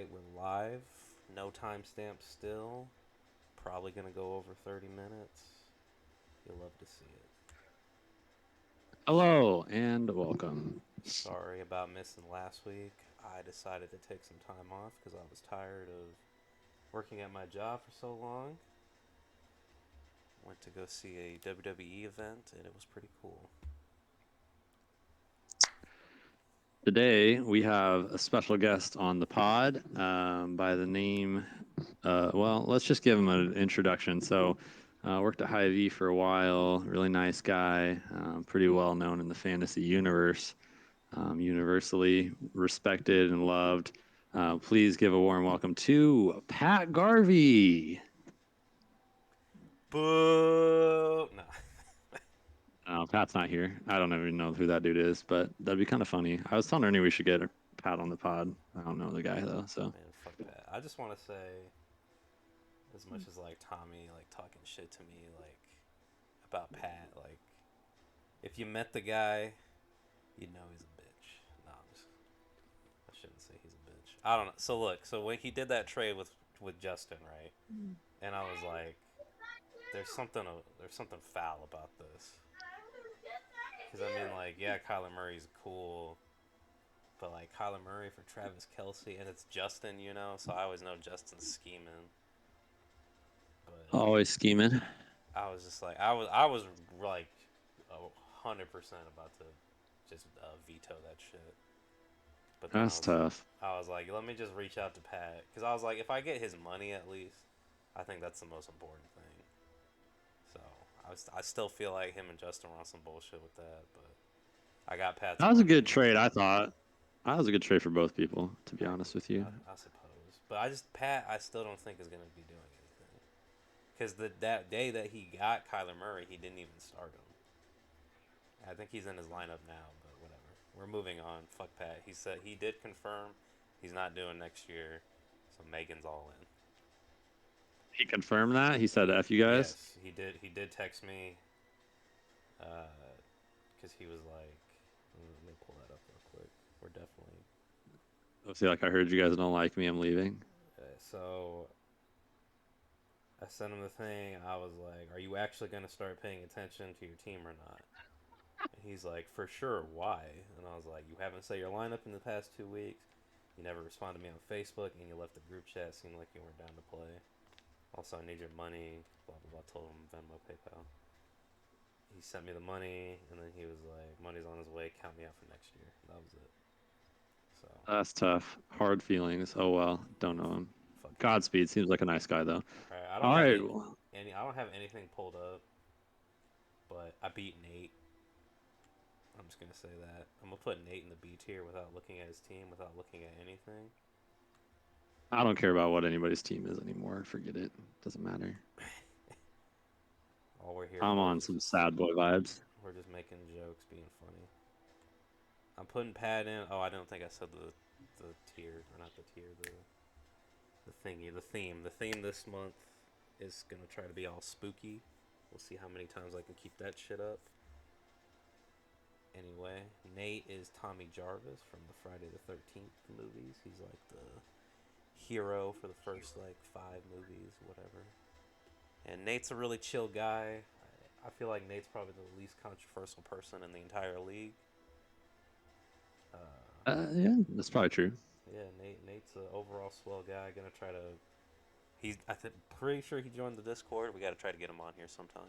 right, we're live. No timestamp still. Probably gonna go over 30 minutes. You'll love to see it. Hello and welcome. Sorry about missing last week. I decided to take some time off because I was tired of working at my job for so long. Went to go see a WWE event and it was pretty cool. Today we have a special guest on the pod by the name. Well, let's just give him an introduction. Worked at Hy-Vee for a while. Really nice guy. Pretty well known in the fantasy universe. Universally respected and loved. Please give a warm welcome to Pat Garvey. Boo! No. Pat's not here. I don't even know who that dude is, but that'd be kind of funny. I was telling Ernie we should get Pat on the pod. I don't know the guy though, so Man, fuck that. I just want to say, as much as like Tommy like talking shit to me like about Pat, like if you met the guy, you'd know he's a bitch. No, I shouldn't say he's a bitch. I don't know. So look, so when he did that trade with Justin, right? And I was like, there's something foul about this. Because I mean, like, yeah, Kyler Murray's cool, but like Kyler Murray for Travis Kelsey, and it's Justin, you know. So I always know Justin's scheming, but always scheming. I was just like, I was like 100% about to just veto that shit. But then That's tough. I was like, let me just reach out to Pat because I was like, if I get his money at least, I think that's the most important thing. So I still feel like him and Justin were on some bullshit with that, but I got Pat's That was a good money. trade, I thought. That was a good trade for both people, to be honest with you. I suppose, but Pat, I still don't think is gonna be doing anything because that day that he got Kyler Murray, he didn't even start him. I think he's in his lineup now, but whatever. We're moving on. Fuck Pat. He said he did confirm he's not doing next year, so Megan's all in. He confirmed that. He said, He "F you guys." yes, he did. He did text me, because he was like, let me pull that up real quick. We're definitely. I'll see, like I heard you guys don't like me. I'm leaving. So I sent him the thing. I was like, "Are you actually gonna start paying attention to your team or not?" And he's like, "For sure. Why?" And I was like, "You haven't set your lineup in the past 2 weeks. You never responded to me on Facebook, and you left the group chat. Seemed like you weren't down to play. Also, I need your money." Blah blah blah. Told him Venmo, PayPal. He sent me the money, and then he was like, "Money's on his way. Count me out for next year." That was it. So That's tough. Hard feelings. Oh well. Don't know him. fuck him. Godspeed. Seems like a nice guy though. All right, I don't All have right. any. I don't have anything pulled up, but I beat Nate. I'm just gonna say that. I'm gonna put Nate in the B tier without looking at his team, without looking at anything. I don't care about what anybody's team is anymore. Forget it. Doesn't matter. All we're here I'm for on is some just sad boy vibes. we're just making jokes, being funny. I'm putting Pat in. Oh, I don't think I said the tier or not the tier, the thingy, the theme. The theme this month is gonna try to be all spooky. We'll see how many times I can keep that shit up. Anyway, Nate is Tommy Jarvis from the Friday the 13th movies. He's like the hero for the first like 5 movies, whatever. And Nate's a really chill guy. I feel like Nate's probably the least controversial person in the entire league. Uh, Yeah, that's probably true. yeah, Nate's an overall swell guy. Gonna try to. Pretty sure he joined the Discord. We got to try to get him on here sometime.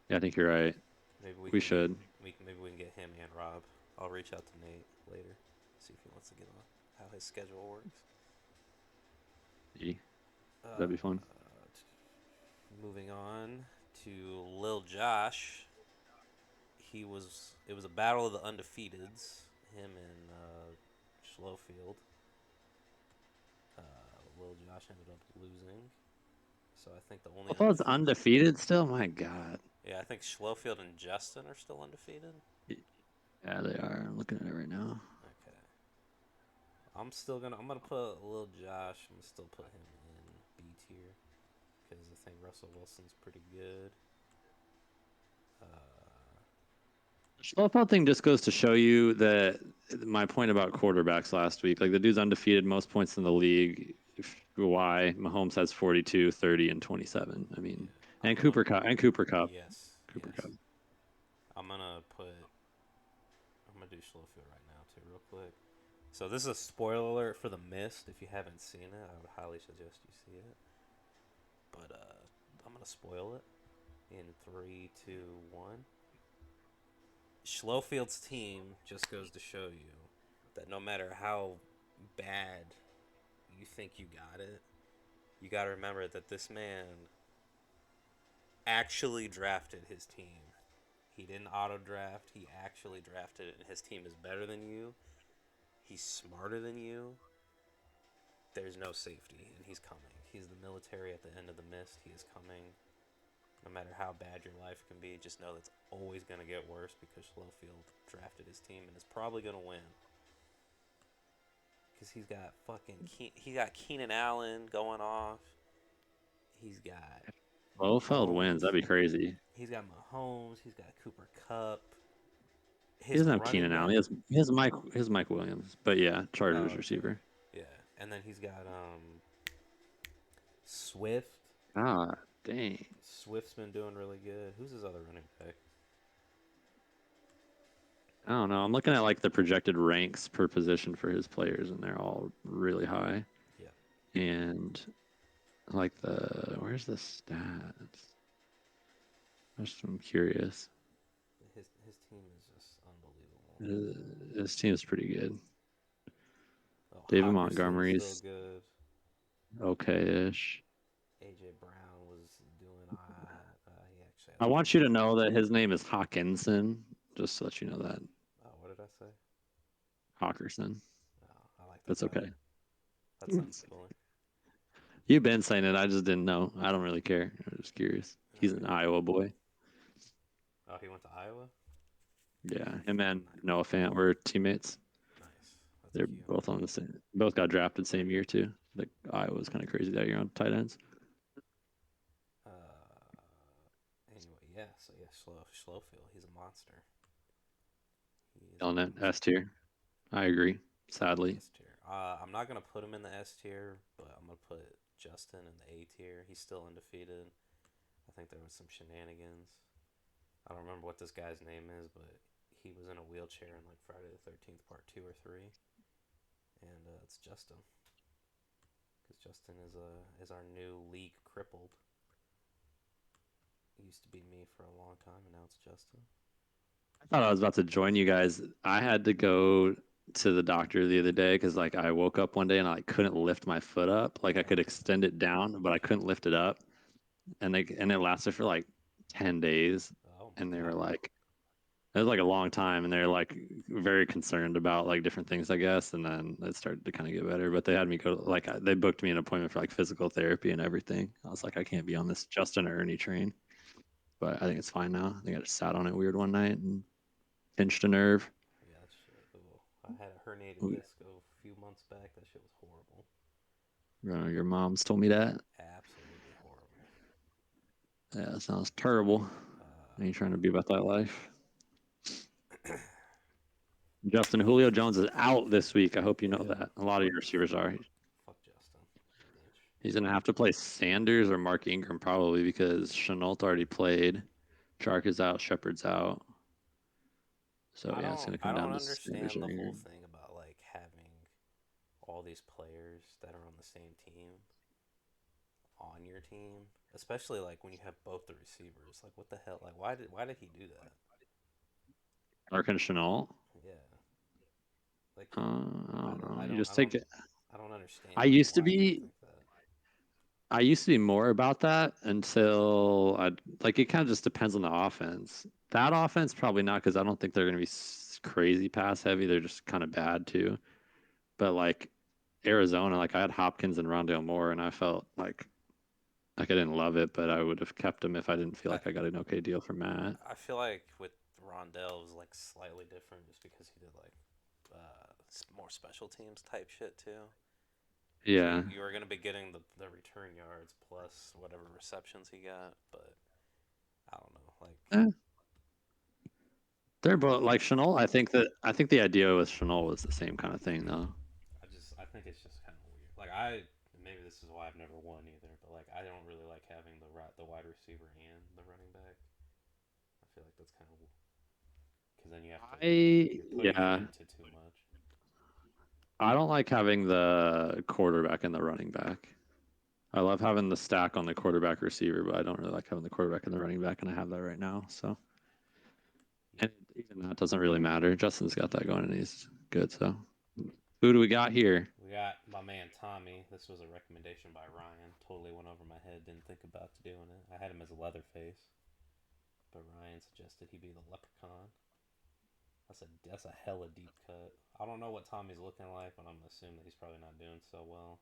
Yeah, I think you're right. Maybe we We can get should. maybe we can get him and Rob. I'll reach out to Nate later, see if he wants to get on. How his schedule works. Yeah, Uh, that'd be fun. moving on to Lil Josh. It was a battle of the undefeateds. Him and Schlofield. Uh, Lil Josh ended up losing. So I think the only I thought it's undefeated. undefeated still. My God. Yeah, I think Schlofield and Justin are still undefeated. Yeah, they are. I'm looking at it right now. Okay. I'm gonna put Lil Josh. I'm gonna still put him in B tier because I think Russell Wilson's pretty good. Uh, The Schlofeld thing just goes to show you that my point about quarterbacks last week. Like the dude's undefeated, most points in the league. Why? Mahomes has 42, 30, and 27. I Yeah. mean, I'm and gonna. Cooper Cup and Cooper Cup. Yes. Cooper Cup. Yes. I'm gonna put. I'm gonna do Schlofield right now too, real quick. So this is a spoiler alert for The Mist. If you haven't seen it, I would highly suggest you see it. But I'm gonna spoil it in three, two, one. Schlofield's team just goes to show you that no matter how bad you think you got it, you got to remember that this man actually drafted his team. He didn't auto draft, he actually drafted it, and his team is better than you. He's smarter than you. There's no safety, and he's coming. He's the military at the end of the mist. He is coming. No matter how bad your life can be, just know that's always going to get worse because Schlofield drafted his team and is probably going to win. Because he's got he got Keenan Allen going off. He's got Blofeld wins. Mahomes. That'd be crazy. He's got Mahomes. He's got Cooper Cup. He His doesn't have running Keenan Allen. back. He has Mike Williams. But yeah, Oh, Chargers okay. receiver. Yeah, and then he's got Swift. Ah, dang. Swift's been doing really good. Who's his other running back? I don't know. I'm looking at like the projected ranks per position for his players, and they're all really high. Yeah. And like where's the stats? I'm curious. His team is just unbelievable. His team is pretty good. Oh, David Hawkinson's still Montgomery's good. okay-ish. AJ Brown was doing alright. He actually I had like want you to know that his name is Hawkinson, just to let you know that. what did I say? Hawkerson. Oh, I like that That's better. okay. That sounds cooler. You've been saying it. I just didn't know. I don't really care. I'm just curious. He's an Alright. Iowa boy. Oh, he went to Iowa. Yeah, him and Nice. Noah Fant were teammates. Nice. That's They're cute. both on the same. Both got drafted same year too. Like Iowa's kind of crazy that year on tight ends. Anyway, yeah. So yeah, Schlofield. He's a monster. He is a On that monster. S tier. I agree. Sadly, S tier. I'm not gonna put him in the S tier, but I'm gonna put Justin in the A tier. He's still undefeated. I think there was some shenanigans. I don't remember what this guy's name is, but he was in a wheelchair in like Friday the 13th Part 2 or 3, and it's Justin. Because Justin is our new league crippled. It used to be me for a long time, and now it's Justin. I thought I was about to join you guys. I had to go to the doctor the other day because like I woke up one day and I like, couldn't lift my foot up. Like I could extend it down, but I couldn't lift it up, and it lasted for like 10 days, Oh my and they were god. like, it was like a long time, and they're like very concerned about like different things, I guess. And then it started to kind of get better. But they had me go like they booked me an appointment for like physical therapy and everything. I was like, I can't be on this Justin Ernie train. But I think it's fine now. I think I just sat on it weird one night and pinched a nerve. Yeah, that shit. Ooh. I had a herniated disc a few months back. That shit was horrible. Your mom's told me that. Absolutely horrible. Yeah, that sounds terrible. I ain't trying to be about that life. Justin Julio Jones is out this week. I hope you know Yeah. that. A lot of your receivers are. Fuck Justin. Bitch. He's gonna have to play Sanders or Mark Ingram probably because Chenault already played. Chark is out. Shepard's out. So yeah, it's gonna I come don't down to Sanders understand or the whole Ingram. thing about like having all these players that are on the same team on your team, especially like when you have both the receivers. Like what the hell? Like why did he do that? Chark and Chenault. Yeah. Like I I don't don't know. I You don't just I take don't it. I don't understand I used to why he would be think that. I used to be more about that until I like it kind of just depends on the offense. That offense probably not because I don't think they're going to be crazy pass heavy. They're just kind of bad too. But like Arizona, like I had Hopkins and Rondale Moore, and I felt like I didn't love it, but I would have kept him if I didn't feel I like I got an okay deal from Matt. I feel like with Rondell it was like slightly different just because he did like more special teams type shit too. So Yeah, you were gonna be getting the return yards plus whatever receptions he got, but I don't know. Like eh, They're both like Chenault. I think the idea with Chenault was the same kind of thing, though. I think it's just kind of weird. Like maybe this is why I've never won either, but like I don't really like having the wide receiver and the running back. I feel like that's kind of because then you're putting it Yeah, into too much. I don't like having the quarterback and the running back. I love having the stack on the quarterback receiver, but I don't really like having the quarterback and the running back, and I have that right now. So, and even that doesn't really matter. Justin's got that going, and he's good. So, who do we got here? We got my man Tommy. This was a recommendation by Ryan. Totally went over my head. Didn't think about doing it. I had him as a Leatherface, but Ryan suggested he be the Leprechaun. That's a hella deep cut. I don't know what Tommy's looking like, but I'm gonna assume that he's probably not doing so well.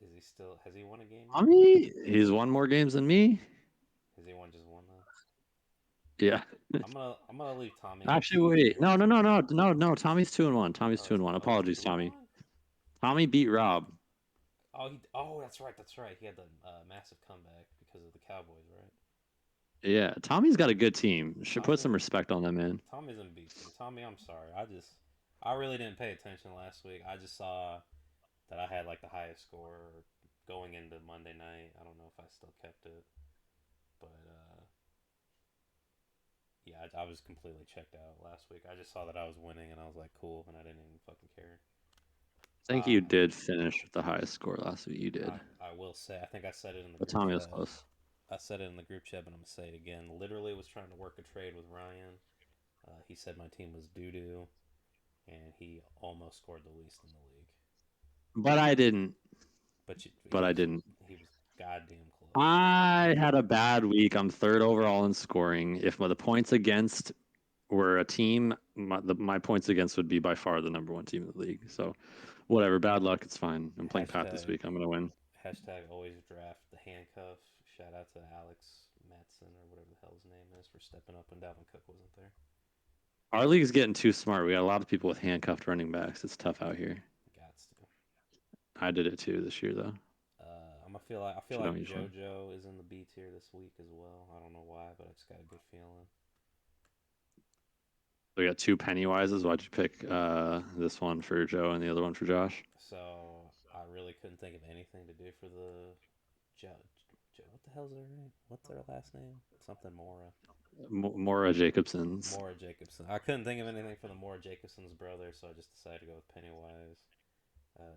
Is he still? Has he won a game yet? He's won more games than me. Has he won just one though? Yeah. I'm gonna leave Tommy because Actually, he. wait. No. Tommy's 2-1. Tommy's Oh, 2-1. he's Apologies, two and Tommy. one. Tommy beat Rob. Oh, that's right. That's right. He had the massive comeback because of the Cowboys, right? Yeah, Tommy's got a good team. Should put Tommy, some respect on that man. Tommy's unbeaten. Tommy, I'm sorry. I really didn't pay attention last week. I just saw that I had like the highest score going into Monday night. I don't know if I still kept it, but yeah, I was completely checked out last week. I just saw that I was winning, and I was like, cool, and I didn't even fucking care. I think you Uh, did finish with the highest score last week. You did, I will say, I think I said it in the but group Tommy was chat. close. I said it in the group chat, but I'm gonna say it again. Literally was trying to work a trade with Ryan. He said my team was doo doo, and he almost scored the least in the league. But I didn't. But But I didn't. he was goddamn close. I had a bad week. I'm third overall in scoring. If the points against were a team, my points against would be by far the number one team in the league. So, whatever. Bad luck. It's fine. I'm playing Pat this Hashtag week. I'm gonna win. hashtag always draft the handcuff. Shout out to Alex Matson or whatever the hell his name is for stepping up when Dalvin Cook wasn't there. Our league's getting too smart. We got a lot of people with handcuffed running backs. It's tough out here. Gots to. I did it too this year, though. I feel Should like usually. JoJo is in the B tier this week as well. I don't know why, but I just got a good feeling. We got two Pennywises. Why'd you pick this one for Joe and the other one for Josh? So I really couldn't think of anything to do for the what the hell's their name? What's their last name? Something Mora. Mora Jacobson's. Mora Jacobson. I couldn't think of anything for the Mora Jacobson's brother, so I just decided to go with Pennywise.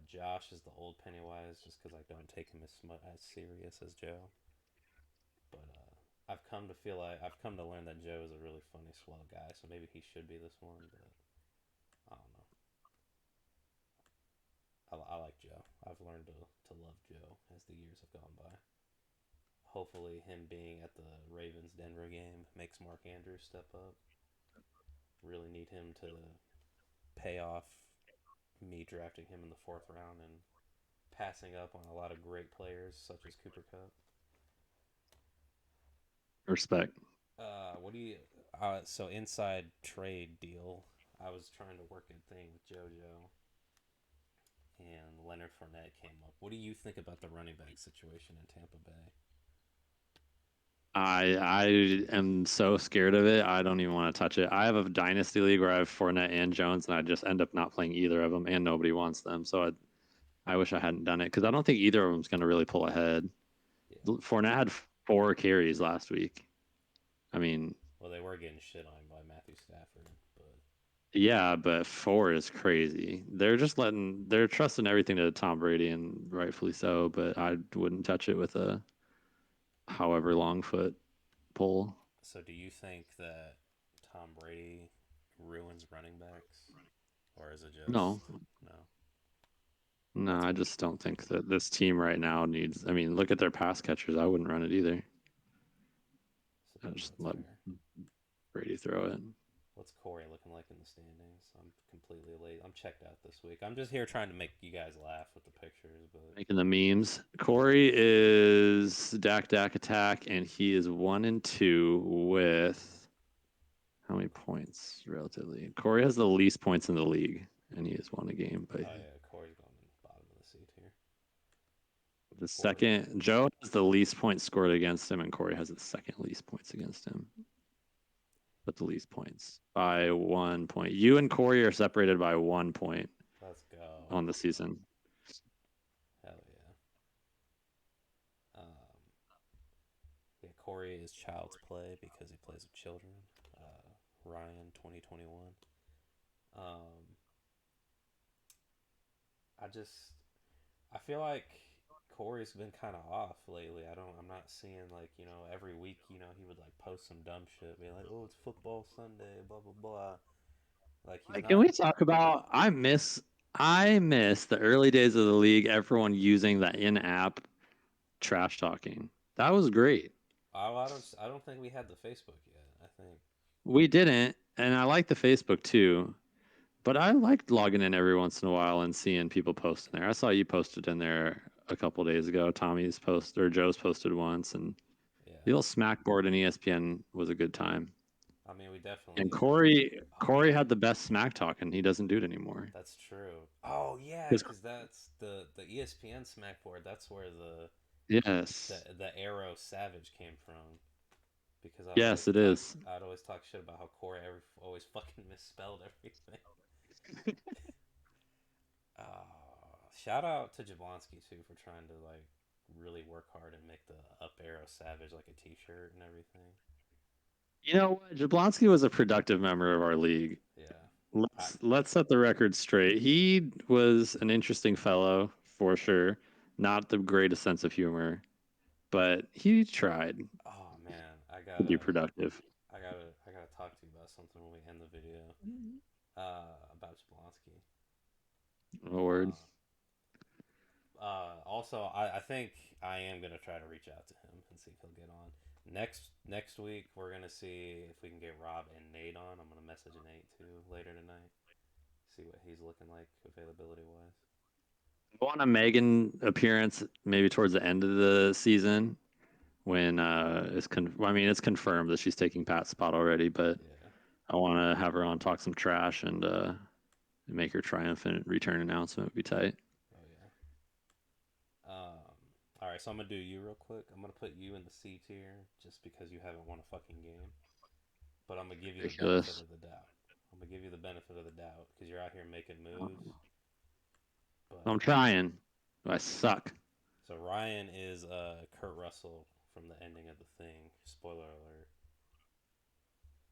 Josh is the old Pennywise, just because I don't take him as serious as Joe. But I've come to learn that Joe is a really funny, swell guy, so maybe he should be this one. But I don't know. I like Joe. I've learned to love Joe as the years have gone by. Hopefully, him being at the Ravens Denver game makes Mark Andrews step up. Really need him to pay off me drafting him in the fourth round and passing up on a lot of great players such as Cooper Cup. Respect. What do you? So inside trade deal. I was trying to work a thing with JoJo, and Leonard Fournette came up. What do you think about the running back situation in Tampa Bay? I am so scared of it. I don't even want to touch it. I have a dynasty league where I have Fournette and Jones, and I just end up not playing either of them, and nobody wants them. So I wish I hadn't done it because I don't think either of them's going to really pull ahead. Yeah. Fournette had 4 carries last week. I mean, Well, they were getting shit on by Matthew Stafford, but yeah, but 4 is crazy. They're trusting everything to Tom Brady, and rightfully so. But I wouldn't touch it with a however long foot pull. so do you think that Tom Brady ruins running backs, or is it just No, no? no, That's I just don't think that this team right now needs. I mean, look at their pass catchers. I wouldn't run it either. I just that's let fair. Brady throw it. What's Corey looking like in the standings? I'm completely late. I'm checked out this week. I'm just here trying to make you guys laugh with the pictures, but Making the memes. Corey is Dak attack, and he is 1-2 with how many points relatively? Corey has the least points in the league, and he has won a game. But oh yeah, Corey's going in the bottom of the seat here. the Corey, second, Joe has the least points scored against him, and Corey has the second least points against him. with the least points by 1 point. You and Corey are separated by 1 point Let's go. on the season. Hell yeah. Yeah, Corey is child's play because he plays with children. Ryan 2021. Um, I feel like Corey's been kind of off lately. I'm not seeing like every week he would like post some dumb shit, be like, oh it's football Sunday, blah blah blah. Like he's Can not. we talk about? I miss the early days of the league. Everyone using the in-app trash talking. That was great. Oh, I don't think we had the Facebook yet. I think. We didn't, and I like the Facebook too. But I liked logging in every once in a while and seeing people post in there. I saw you posted in there a couple days ago. Tommy's post or Joe's posted once, and Yeah. the little smackboard in ESPN was a good time. I mean, we And definitely. Corey had the best smack talk, and he doesn't do it anymore. That's true. Oh yeah, Because because that's the ESPN Smackboard. That's where the yes, the Arrow Savage came from. Because yes, it is. I'd always talk shit about how Corey always fucking misspelled everything. Shout out to Jablonski too for trying to like really work hard and make the Up Arrow Savage like a T-shirt and everything. You know what? Jablonski was a productive member of our league. Yeah, I Let's set the record straight. He was an interesting fellow for sure. Not the greatest sense of humor, but he tried oh man, to be productive. I gotta talk to you about something when we end the video. About Jablonski. Oh, word. Uh, Also, I think I am gonna try to reach out to him and see if he'll get on. Next week we're gonna see if we can get Rob and Nate on. I'm gonna message Nate too later tonight. See what he's looking like availability wise. Go on a Megan appearance maybe towards the end of the season when I mean it's confirmed that she's taking Pat's spot already, but Yeah. I want to have her on talk some trash and make her triumphant return announcement would be tight. Oh yeah. All right. So I'm gonna do you real quick. I'm gonna put you in the C tier just because you haven't won a fucking game. But I'm gonna give you the benefit Ridiculous. of the doubt. I'm gonna give you the benefit of the doubt because you're out here making moves. But I'm trying. I suck. so Ryan is Kurt Russell from the ending of the Thing. Spoiler alert.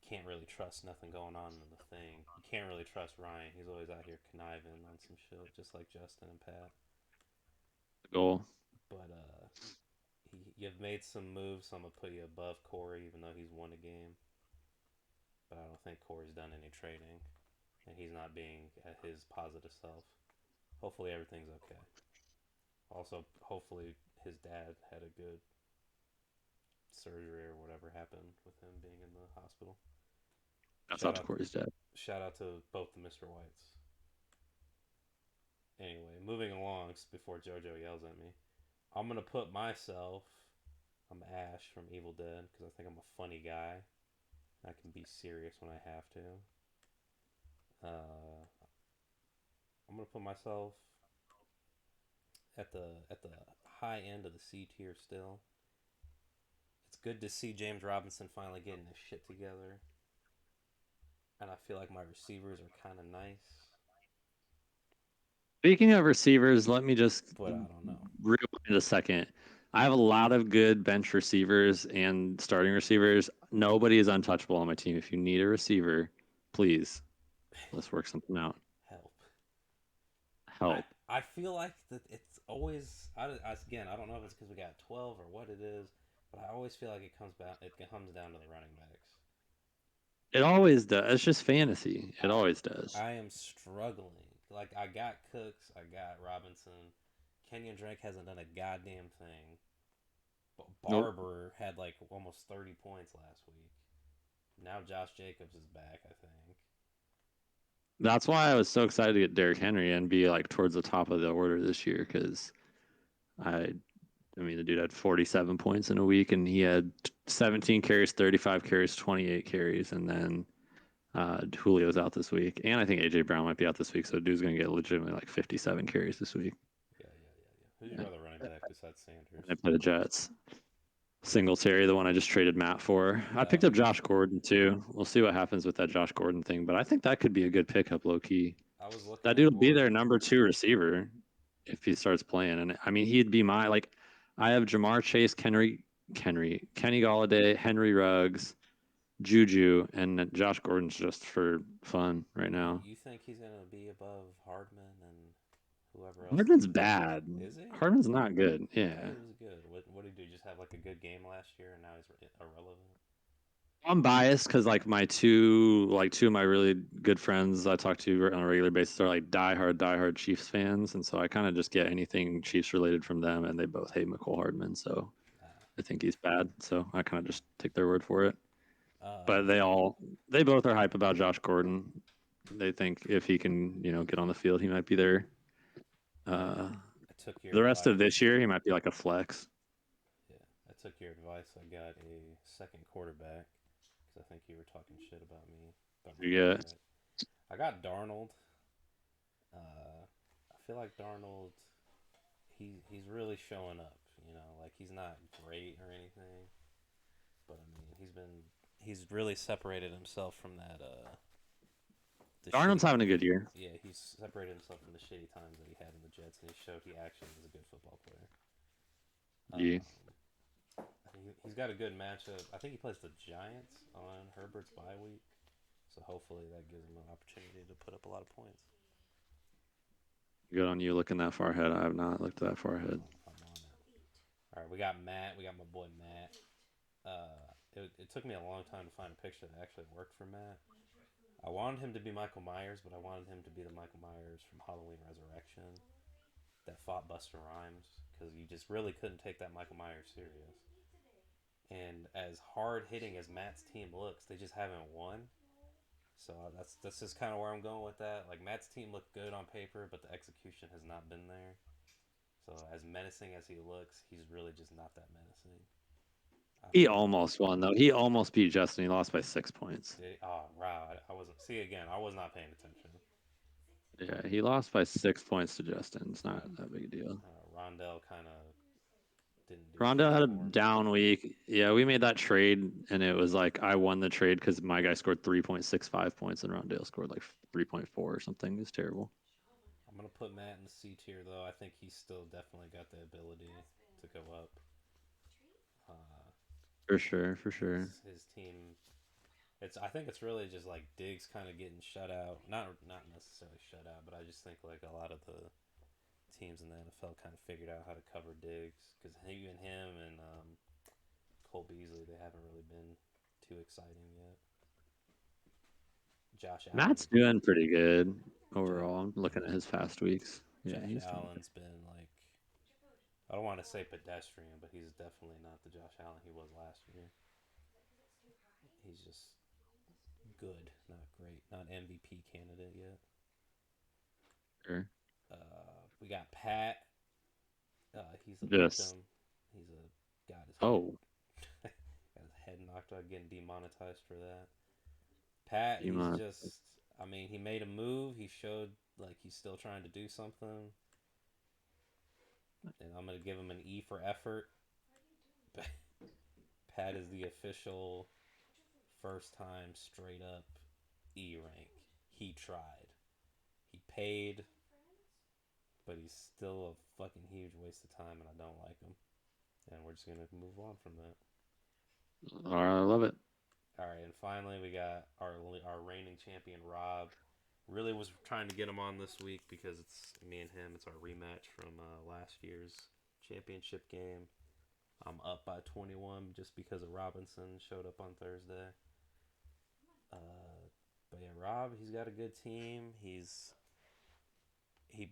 Can't really trust nothing going on in the Thing. You can't really trust Ryan. He's always out here conniving on some shit, just like Justin and Pat. Goal. But you've made some moves, so I'm gonna put you above Corey, even though he's won a game. But I don't think Corey's done any trading, and he's not being at his positive self. Hopefully everything's okay. Also, hopefully his dad had a good surgery or whatever happened with him being in the hospital. That's Shout out to out, Corey's dad. shout out to both the Mr. Whites. Anyway, moving along before JoJo yells at me, I'm gonna put myself. I'm Ash from Evil Dead because I think I'm a funny guy. I can be serious when I have to. Uh, I'm gonna put myself at the high end of the C tier still. It's good to see James Robinson finally getting his shit together, and I feel like my receivers are kind of nice, Speaking of receivers, let me just but I don't know. rewind a second. I have a lot of good bench receivers and starting receivers. Nobody is untouchable on my team. If you need a receiver, please let's work something out. Help. I Help. I feel like that it's always again I don't know if it's because we got 12 or what it is, but I always feel like it comes down to the running backs. It always does. It's just fantasy. It I always does. I am struggling. Like I got Cooks, I got Robinson. Kenyon Drake hasn't done a goddamn thing. But Nope. Barber had like almost 30 points last week. Now Josh Jacobs is back, I think. That's why I was so excited to get Derrick Henry and be like towards the top of the order this year because I I mean, the dude had 47 points in a week, and he had 17 carries, 35 carries, 28 carries, and then Julio's out this week, and I think AJ Brown might be out this week, so dude's gonna get legitimately like 57 carries this week. Yeah, yeah, yeah, yeah. Who's your other running back besides Sanders? I play the Jets. Singletary, the one I just traded Matt for. I picked up Oh, Josh Gordon too. We'll see what happens with that Josh Gordon thing, but I think that could be a good pickup, low key. I was looking That dude at will be their Gordon. number 2 receiver if he starts playing. And I mean, he'd be my like. I have Jamar Chase, Kenny Galladay, Henry Ruggs, Juju, and Josh Gordon's just for fun right now. You think he's gonna be above Hardman and whoever else they Hardman's picked? bad. Is he? Hardman's not good. I thought Yeah. he was good. What did he do? Just have like a good game last year, and now he's irrelevant. I'm biased because like two of my really good friends I talk to on a regular basis are like diehard Chiefs fans, and so I kind of just get anything Chiefs related from them, and they both hate McCole Hardman, so I think he's bad. So I kind of just take their word for it. But Uh, they both are hype about Josh Gordon. They think if he can get on the field, he might be there. yeah, Uh, I took your the rest of advice. this year, he might be like a flex. Yeah, I took your advice. I got a second quarterback because I think you were talking shit about me about my Yeah, quarterback. I got Darnold. I feel like Darnold. He's really showing up. Like he's not great or anything, but I mean he's really separated himself from that the Darnold's shitty. having a good year. Yeah, he's separated himself from the shitty times that he had in the Jets, and he showed he actually is a good football player. Yeah. He's got a good matchup. I think he plays the Giants on Herbert's bye week, so hopefully that gives him an opportunity to put up a lot of points. Good on you looking that far ahead. I have not looked that far ahead. I'm on it. All right, we got Matt. We got my boy Matt. It took me a long time to find a picture that actually worked for Matt. I wanted him to be Michael Myers, but I wanted him to be the Michael Myers from Halloween Resurrection that fought Buster Rhymes because you just really couldn't take that Michael Myers serious. And as hard hitting as Matt's team looks, they just haven't won. So that's just kind of where I'm going with that. Like Matt's team looked good on paper, but the execution has not been there. So as menacing as he looks, he's really just not that menacing. I He don't know. almost won though. He almost beat Justin. He lost by 6 points. Oh wow, I wasn't. See again, I was not paying attention. Yeah, he lost by 6 points to Justin. It's not that big a deal. Rondell kind of didn't do Rondell shit had a for me. down week. Yeah, we made that trade, and it was like I won the trade because my guy scored 3.65 points, and Rondell scored like 3.4 or something. It was terrible. I'm gonna put Matt in the C tier though. I think he's still definitely got the ability to go up. Uh, For sure, for sure. his team. I think it's really just like Diggs kind of getting shut out. Not necessarily shut out, but I just think like a lot of the teams in the NFL kind of figured out how to cover Diggs because even him and Cole Beasley they haven't really been too exciting yet. Josh Matt's Allen. doing pretty good Jo- overall. I'm looking at his past weeks. Yeah, Josh he's doing Allen's been like I don't want to say pedestrian, but he's definitely not the Josh Allen he was last year. He's just good, not great, not MVP candidate yet. good. We got Pat. He's a Just victim. He's a got his head oh, got his head knocked out, getting demonetized for that. Pat, he's Iman. just. I mean, he made a move. He showed like he's still trying to do something, and I'm gonna give him an E for effort. Pat is the official first time straight up E rank. He tried. He paid, but he's still a fucking huge waste of time, and I don't like him. And we're just gonna move on from that. All right, I love it. All right, and finally we got our reigning champion Rob. Really was trying to get him on this week because it's me and him. It's our rematch from last year's championship game. I'm up by 21 just because of Robinson showed up on Thursday. But yeah, Rob, he's got a good team. He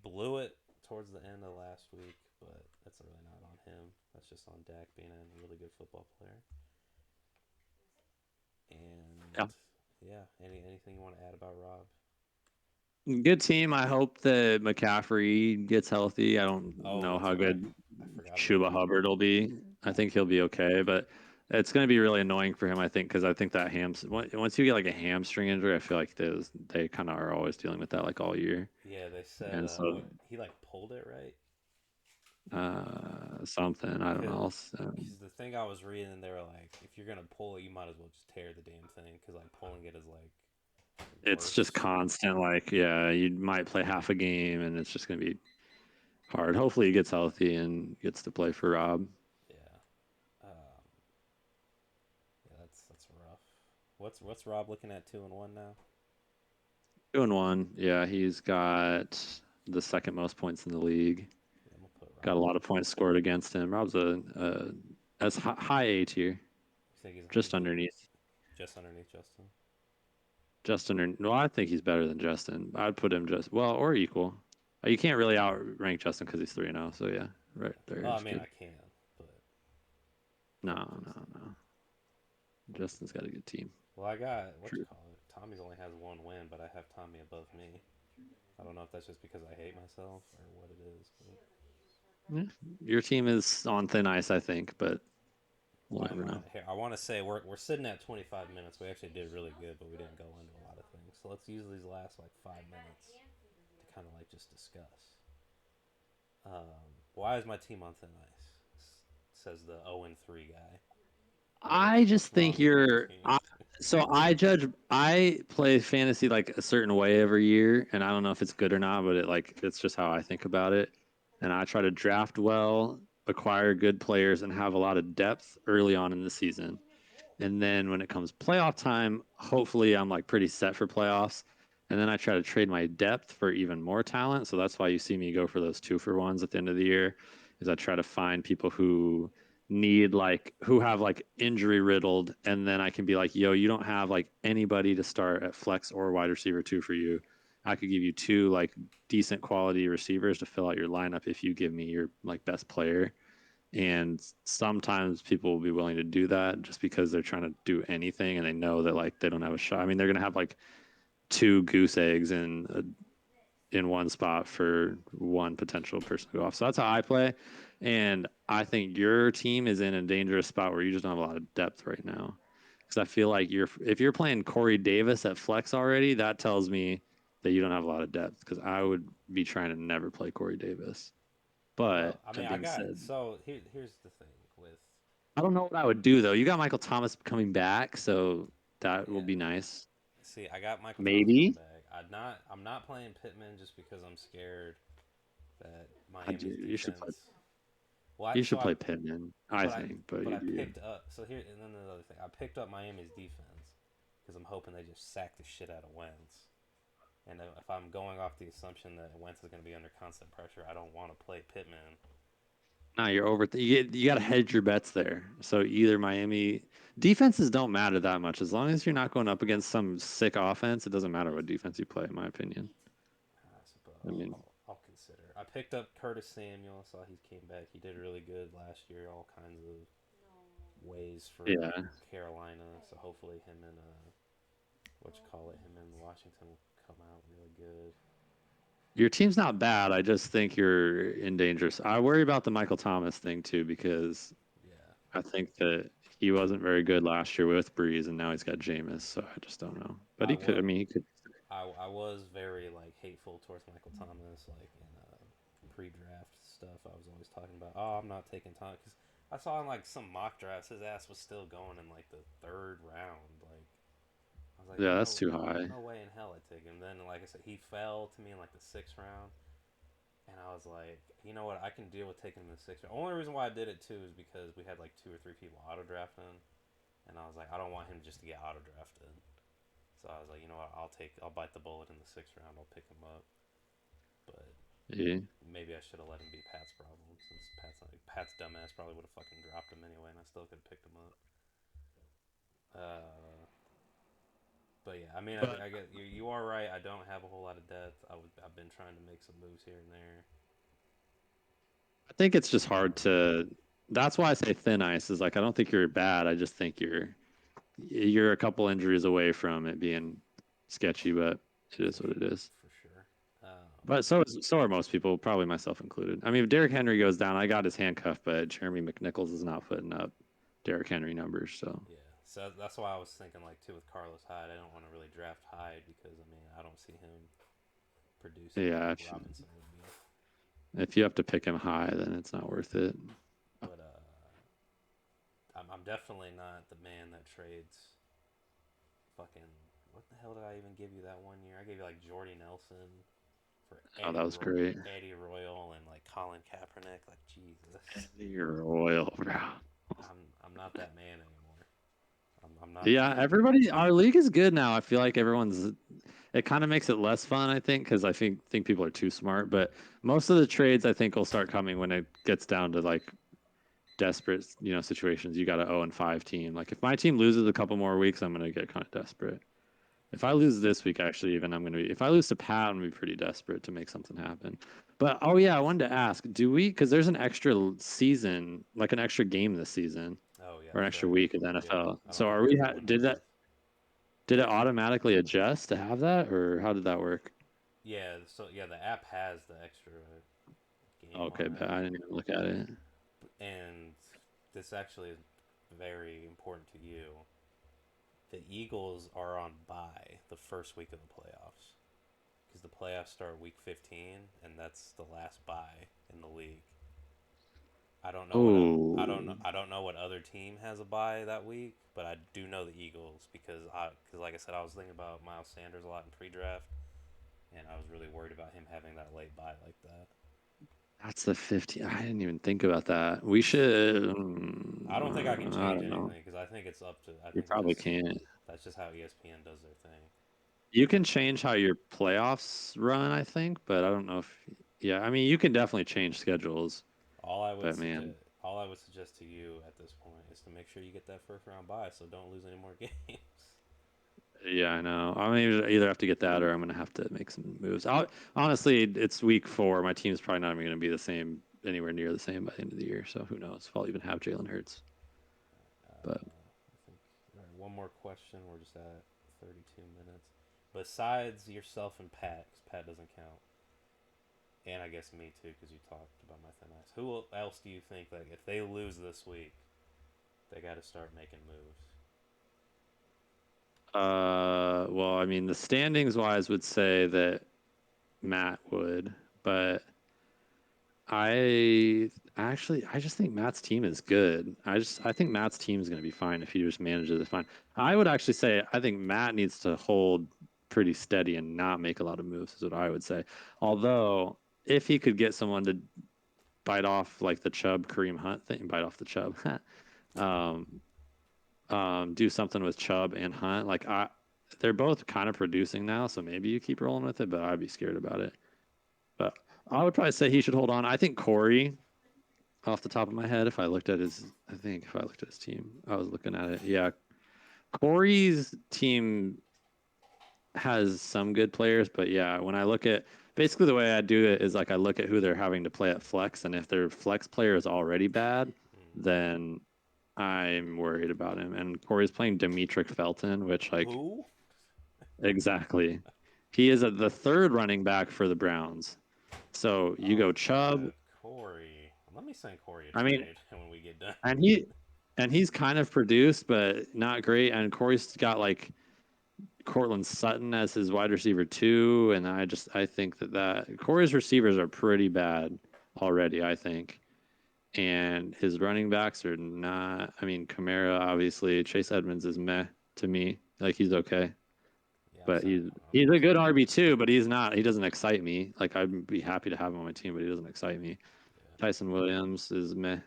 blew it towards the end of last week, but that's really not on him. That's just on Dak being a really good football player. Yeah. And yeah, anything you want to add about Rob? Good team. I hope that McCaffrey gets healthy. I don't Oh, know that's how right. good I forgot about Chuba that. Hubbard will be. I think he'll be okay, but it's going to be really annoying for him. I think because I think that once you get like a hamstring injury, I feel like they kind of are always dealing with that like all year. Yeah, they said And so what he like pulled it right. something. I don't know. Because the thing I was reading, they were like, if you're gonna pull it, you might as well just tear the damn thing, because like pulling it is like It's just worse. constant. Like, yeah, you might play half a game, and it's just gonna be hard. Hopefully, he gets healthy and gets to play for Rob. Yeah. Um, yeah, that's rough. What's Rob looking at 2-1 now? 2-1. Yeah, he's got the second most points in the league. Yeah, I'm gonna put Got a Rob. lot of points scored against him. Rob's as high A tier, You think just underneath. just underneath Justin? Justin, no, I think he's better than Justin. I'd put him just well or equal. You can't really outrank Justin because he's 3-0. So yeah, right Yeah. there Oh, I is mean, good. I can, but No, fuck no, Justin. no. Justin's got a good team. Well, I got what you True. call it. Tommy's only has one win, but I have Tommy above me. I don't know if that's just because I hate myself or what it is. But Yeah. Your team is on thin ice, I think, but we'll why am never I know. here? I want to say we're sitting at 25 minutes. We actually did really good, but we didn't go into a lot of things. So let's use these last like 5 minutes to kind of like just discuss. Why is my team on thin ice? Says the 0-3 guy. I just What's wrong think with my you're. team? So I judge. I play fantasy like a certain way every year, and I don't know if it's good or not, but it's just how I think about it. And I try to draft well, acquire good players, and have a lot of depth early on in the season. And then when it comes playoff time, hopefully I'm like pretty set for playoffs. And then I try to trade my depth for even more talent. So that's why you see me go for those 2-for-1s at the end of the year, is I try to find people who need like who have like injury riddled, and then I can be like, yo, you don't have like anybody to start at flex or wide receiver two for you. I could give you two like decent quality receivers to fill out your lineup if you give me your like best player. And sometimes people will be willing to do that just because they're trying to do anything and they know that like they don't have a shot. I mean, they're gonna have like two goose eggs in one spot for one potential person to go off. So that's how I play. And I think your team is in a dangerous spot where you just don't have a lot of depth right now. Because I feel like if you're playing Corey Davis at flex already, that tells me that you don't have a lot of depth. Because I would be trying to never play Corey Davis. Well, But I mean, that I being got said, so here's the thing with I don't know what I would do though. You got Michael Thomas coming back, so that will yeah. be nice. See, I got Michael Thomas coming Maybe. back. I'm not playing Pittman just because I'm scared that I do. Miami's You should play. defense. Well, You should play Pittman, I but I think. But but you I do. picked up. So here and then the other thing, I picked up Miami's defense because I'm hoping they just sack the shit out of Wentz. And if I'm going off the assumption that Wentz is going to be under constant pressure, I don't want to play Pittman. No, you're over. You got to hedge your bets there. So either Miami defenses don't matter that much as long as you're not going up against some sick offense. It doesn't matter what defense you play, in my opinion. I suppose I mean, I'll consider. I picked up Curtis Samuel. Saw he came back. He did really good last year. All kinds of ways for yeah, Carolina. So hopefully him and what you call it, him and Washington will come out really good. your team's not bad. I just think you're in danger. I worry about the Michael Thomas thing too because Yeah. I think that he wasn't very good last year with Breeze, and now he's got Jameis. So I just don't know. But I he could. I was mean, he could. I was very like hateful towards Michael Thomas, like in pre-draft stuff. I was always talking about, oh, I'm not taking time because I saw in like some mock drafts his ass was still going in like the third round. Like I was like, Yeah, that's too high. no way in hell I'd take him. Then like I said, he fell to me in like the sixth round, and I was like, you know what, I can deal with taking him in the sixth round. Only reason why I did it too is because we had like two or three people auto drafting, and I was like, I don't want him just to get auto drafted. So I was like, you know what, I'll bite the bullet in the sixth round. I'll pick him up. But Yeah. maybe I should have let him be Pat's problem since Pat's dumbass probably would have fucking dropped him anyway, and I still could have picked him up. Uh, but yeah, I mean, But I get you are right. I don't have a whole lot of depth. I've been trying to make some moves here and there. I think it's just hard to. That's why I say thin ice is like I don't think you're bad. I just think you're a couple injuries away from it being sketchy, but it is what it is. For sure. Um, But so are most people, probably myself included. I mean, if Derrick Henry goes down, I got his handcuff, but Jeremy McNichols is not putting up Derrick Henry numbers. So yeah, so that's why I was thinking like too with Carlos Hyde. I don't want to really draft Hyde because I mean I don't see him producing yeah, like Robinson would be. if you have to pick him high, then it's not worth it. I'm definitely not the man that trades fucking. What the hell did I even give you that one year? I gave you like Jordy Nelson for Oh, that was great. Eddie Royal and like Colin Kaepernick. Like Jesus, You're royal, bro. I'm not that man anymore. I'm not. Yeah, everybody, our league is good now. I feel like everyone's. It kind of makes it less fun, I think, because I think people are too smart. But most of the trades, I think, will start coming when it gets down to like desperate, situations. You got a 0-5 team. Like if my team loses a couple more weeks, I'm gonna get kind of desperate. If I lose this week, actually, even I'm gonna be. If I lose to Pat, I'm gonna be pretty desperate to make something happen. But oh yeah, I wanted to ask, do we? Because there's an extra season, like an extra game this season, Oh yeah, or an that's extra right. week of the Yeah, NFL. I don't So think are we're we? doing Did that? both. Did it automatically adjust to have that, or how did that work? Yeah, so yeah, the app has the extra game Okay, on but it, I didn't even look at it. and this actually is very important to you. The Eagles are on bye the first week of the playoffs because the playoffs start week 15, and that's the last bye in the league. Oh, I don't know what other team has a bye that week, but I do know the Eagles because like I said, I was thinking about Miles Sanders a lot in pre-draft, and I was really worried about him having that late bye like that. that's the 15. I didn't even think about that. We should. I don't think I can I change don't know. anything because I think it's up to. I You think probably can't. that's just how ESPN does their thing. You can change how your playoffs run, I think, but I don't know if. Yeah, I mean, you can definitely change schedules, but man, All I would suggest to you at this point is to make sure you get that first round bye, so don't lose any more games. yeah, I know. I mean, either have to get that or I'm gonna have to make some moves. Honestly, it's week 4. My team's probably not even gonna be the same, anywhere near the same by the end of the year. So who knows if I'll even have Jalen Hurts. But I think. All right, one more question. We're just at 32 minutes. Besides yourself and Pat, because Pat doesn't count, and I guess me too, because you talked about my thin ice. Who else do you think like if they lose this week, they got to start making moves? well, I mean, the standings wise would say that Matt would, but I just think Matt's team is good. I think Matt's team is going to be fine if he just manages it fine. I would actually say I think Matt needs to hold pretty steady and not make a lot of moves is what I would say. Although if he could get someone to bite off like the Chubb Kareem Hunt thing, bite off the Chubb, um, do something with Chubb and Hunt. They're both kind of producing now, so maybe you keep rolling with it, but I'd be scared about it. But I would probably say he should hold on. I think Corey, off the top of my head, I think if I looked at his team, I was looking at it. Yeah, Corey's team has some good players, but yeah, when I look at basically the way I do it is like I look at who they're having to play at flex, and if their flex player is already bad, Hmm. then I'm worried about him. And Corey's playing Demetric Felton, which like Who? exactly, he is the third running back for the Browns. So you Oh go Chubb. God, Corey. Let me send Corey a I mean, trade when we get done. and he's kind of produced, but not great. And Corey's got like Cortland Sutton as his wide receiver too, and I think that Corey's receivers are pretty bad already. I think, and his running backs are not. I mean, Kamara obviously. Chase Edmonds is meh to me. Like he's okay, Yeah, but I'm he's a good sending him. RB2, but he's not. He doesn't excite me. Like I'd be happy to have him on my team, but he doesn't excite me. Yeah. Tyson Williams is meh.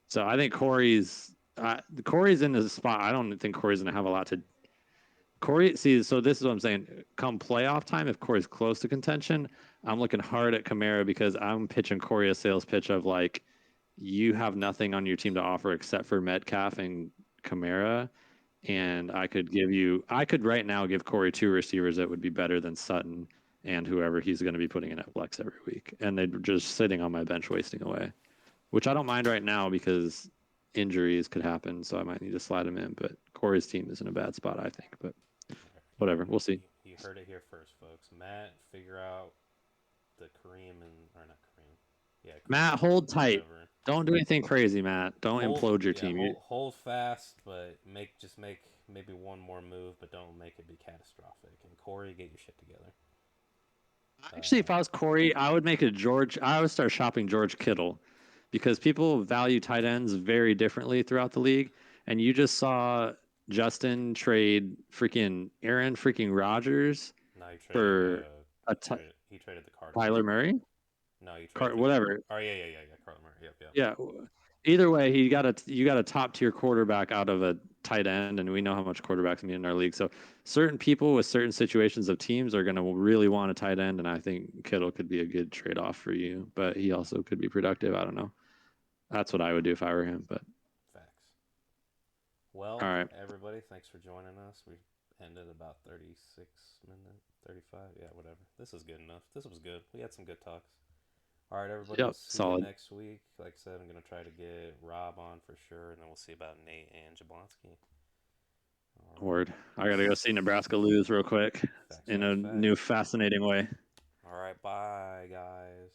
So I think Corey's in the spot. I don't think Corey's going to have a lot to. Corey, see, so this is what I'm saying. Come playoff time, if Corey's close to contention, I'm looking hard at Kamara because I'm pitching Corey a sales pitch of like, you have nothing on your team to offer except for Metcalf and Kamara, Yeah. and I could right now give Corey 2 receivers that would be better than Sutton and whoever he's going to be putting in at flex every week, and they're just sitting on my bench wasting away, which I don't mind right now because injuries could happen, so I might need to slide him in. But Corey's team is in a bad spot, I think. But whatever, we'll see. You heard it here first, folks. Matt, figure out the Kareem and or not Kareem. Yeah, Matt, Kareem, hold tight. whatever. Don't do anything crazy, Matt. Don't implode your team. Hold fast, but make maybe one more move, but don't make it be catastrophic. And Corey, get your shit together. Actually, if I was Corey, I would make it George. I would start shopping George Kittle because people value tight ends very differently throughout the league. and you just saw Justin trade freaking Aaron freaking Rodgers No, he traded for he traded the Cardinals. Tyler Murray, No, he traded the. whatever. Oh yeah. Carl Murray. Yep, yep. Yeah. Either way, you got a top tier quarterback out of a tight end, and we know how much quarterbacks mean in our league. So certain people with certain situations of teams are going to really want a tight end, and I think Kittle could be a good trade off for you. But he also could be productive. I don't know. That's what I would do if I were him. But Facts. Well, all right. everybody, thanks for joining us. We ended about 36 minutes, 35. Yeah, whatever. This is good enough. This was good. We had some good talks. All right, everybody, we'll Yep. see you Solid. next week. Like I said, I'm going to try to get Rob on for sure, and then we'll see about Nate and Jablonski. All right. Word. I got to go see Nebraska lose real quick Facts, in facts, a new facts. fascinating way. All right, bye, guys.